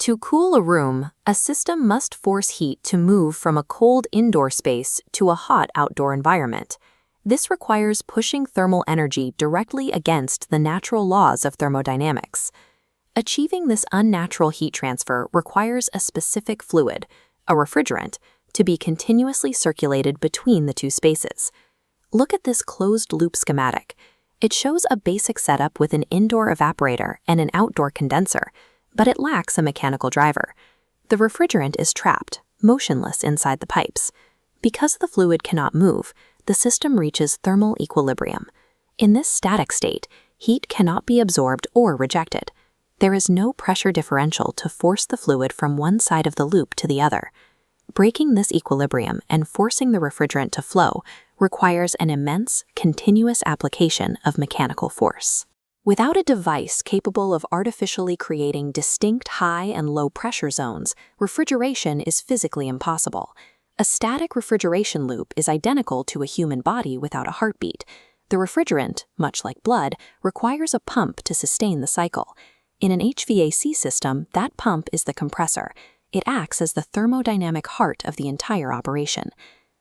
To cool a room, a system must force heat to move from a cold indoor space to a hot outdoor environment. This requires pushing thermal energy directly against the natural laws of thermodynamics. Achieving this unnatural heat transfer requires a specific fluid, a refrigerant, to be continuously circulated between the two spaces. Look at this closed-loop schematic. It shows a basic setup with an indoor evaporator and an outdoor condenser, but it lacks a mechanical driver. The refrigerant is trapped, motionless inside the pipes. Because the fluid cannot move, the system reaches thermal equilibrium. In this static state, heat cannot be absorbed or rejected. There is no pressure differential to force the fluid from one side of the loop to the other. Breaking this equilibrium and forcing the refrigerant to flow requires an immense, continuous application of mechanical force. Without a device capable of artificially creating distinct high and low pressure zones, refrigeration is physically impossible. A static refrigeration loop is identical to a human body without a heartbeat. The refrigerant, much like blood, requires a pump to sustain the cycle. In an HVAC system, that pump is the compressor. It acts as the thermodynamic heart of the entire operation.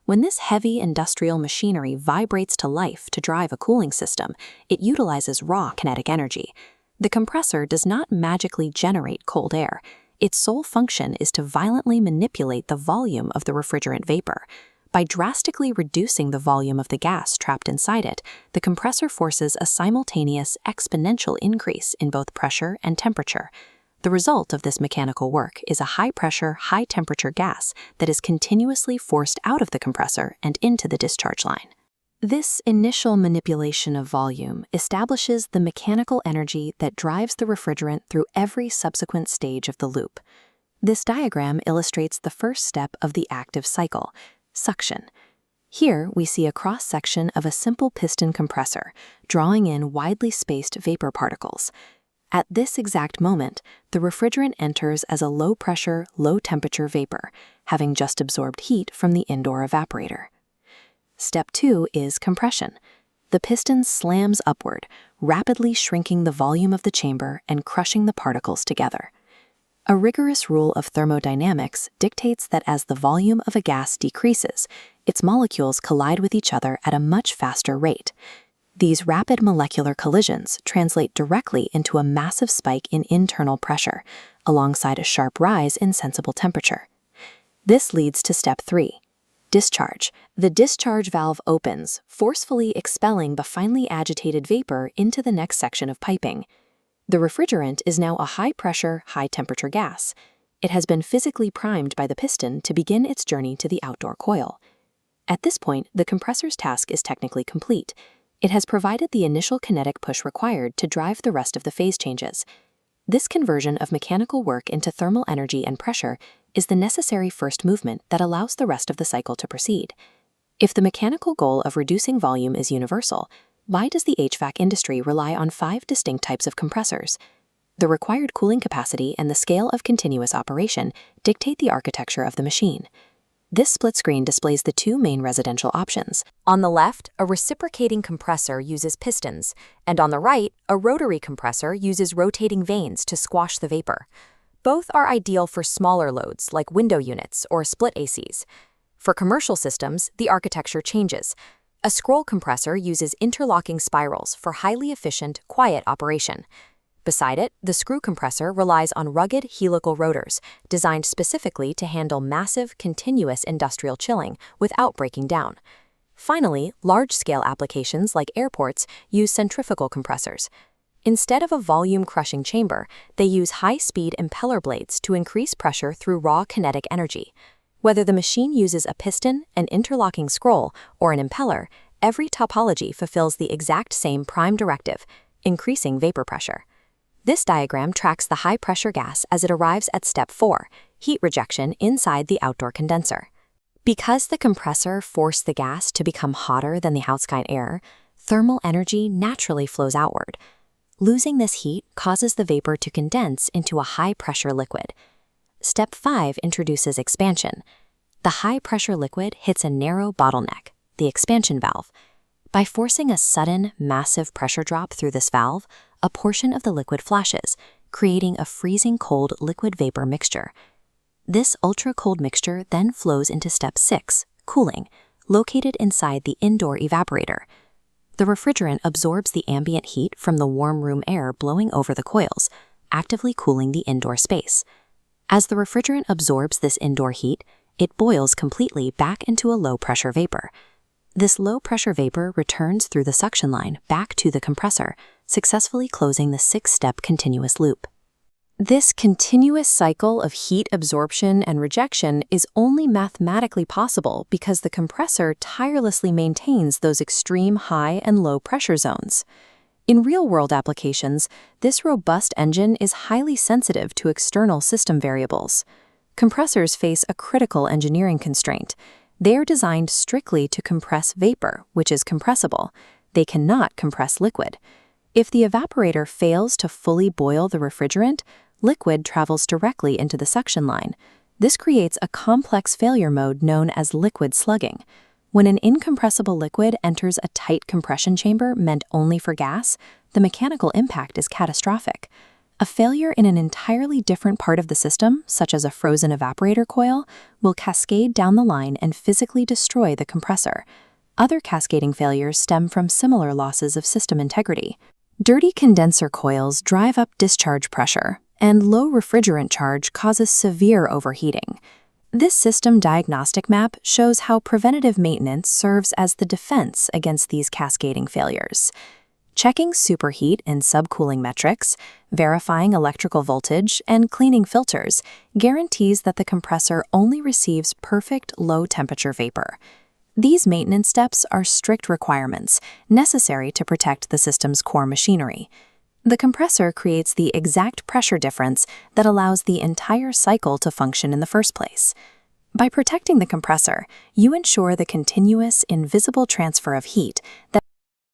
When this heavy industrial machinery vibrates to life to drive a cooling system, it utilizes raw kinetic energy. The compressor does not magically generate cold air. Its sole function is to violently manipulate the volume of the refrigerant vapor. By drastically reducing the volume of the gas trapped inside it, the compressor forces a simultaneous exponential increase in both pressure and temperature. The result of this mechanical work is a high-pressure, high-temperature gas that is continuously forced out of the compressor and into the discharge line. This initial manipulation of volume establishes the mechanical energy that drives the refrigerant through every subsequent stage of the loop. This diagram illustrates the first step of the active cycle, suction. Here we see a cross-section of a simple piston compressor, drawing in widely spaced vapor particles. At this exact moment, the refrigerant enters as a low-pressure, low-temperature vapor, having just absorbed heat from the indoor evaporator. Step 2 is compression. The piston slams upward, rapidly shrinking the volume of the chamber and crushing the particles together. A rigorous rule of thermodynamics dictates that as the volume of a gas decreases, its molecules collide with each other at a much faster rate. These rapid molecular collisions translate directly into a massive spike in internal pressure, alongside a sharp rise in sensible temperature. This leads to step 3, discharge. The discharge valve opens, forcefully expelling the finely agitated vapor into the next section of piping. The refrigerant is now a high-pressure, high-temperature gas. It has been physically primed by the piston to begin its journey to the outdoor coil. At this point, the compressor's task is technically complete. It has provided the initial kinetic push required to drive the rest of the phase changes. This conversion of mechanical work into thermal energy and pressure is the necessary first movement that allows the rest of the cycle to proceed. If the mechanical goal of reducing volume is universal, why does the HVAC industry rely on 5 distinct types of compressors? The required cooling capacity and the scale of continuous operation dictate the architecture of the machine. This split screen displays the 2 main residential options. On the left, a reciprocating compressor uses pistons, and on the right, a rotary compressor uses rotating vanes to squash the vapor. Both are ideal for smaller loads like window units or split ACs. For commercial systems, the architecture changes. A scroll compressor uses interlocking spirals for highly efficient, quiet operation. Beside it, the screw compressor relies on rugged helical rotors, designed specifically to handle massive, continuous industrial chilling without breaking down. Finally, large-scale applications like airports use centrifugal compressors. Instead of a volume-crushing chamber, they use high-speed impeller blades to increase pressure through raw kinetic energy. Whether the machine uses a piston, an interlocking scroll, or an impeller, every topology fulfills the exact same prime directive, increasing vapor pressure. This diagram tracks the high-pressure gas as it arrives at step 4, heat rejection inside the outdoor condenser. Because the compressor forced the gas to become hotter than the outside air, thermal energy naturally flows outward. Losing this heat causes the vapor to condense into a high-pressure liquid. Step 5 introduces expansion. The high-pressure liquid hits a narrow bottleneck, the expansion valve. By forcing a sudden, massive pressure drop through this valve, a portion of the liquid flashes, creating a freezing cold liquid-vapor mixture. This ultra-cold mixture then flows into step 6, cooling, located inside the indoor evaporator. The refrigerant absorbs the ambient heat from the warm room air blowing over the coils, actively cooling the indoor space. As the refrigerant absorbs this indoor heat, it boils completely back into a low-pressure vapor. This low-pressure vapor returns through the suction line back to the compressor, successfully closing the 6-step continuous loop. This continuous cycle of heat absorption and rejection is only mathematically possible because the compressor tirelessly maintains those extreme high and low pressure zones. In real-world applications, this robust engine is highly sensitive to external system variables. Compressors face a critical engineering constraint. They are designed strictly to compress vapor, which is compressible. They cannot compress liquid. If the evaporator fails to fully boil the refrigerant, liquid travels directly into the suction line. This creates a complex failure mode known as liquid slugging. When an incompressible liquid enters a tight compression chamber meant only for gas, the mechanical impact is catastrophic. A failure in an entirely different part of the system, such as a frozen evaporator coil, will cascade down the line and physically destroy the compressor. Other cascading failures stem from similar losses of system integrity. Dirty condenser coils drive up discharge pressure, and low refrigerant charge causes severe overheating. This system diagnostic map shows how preventative maintenance serves as the defense against these cascading failures. Checking superheat and subcooling metrics, verifying electrical voltage, and cleaning filters guarantees that the compressor only receives perfect low-temperature vapor. These maintenance steps are strict requirements necessary to protect the system's core machinery. The compressor creates the exact pressure difference that allows the entire cycle to function in the first place. By protecting the compressor, you ensure the continuous, invisible transfer of heat that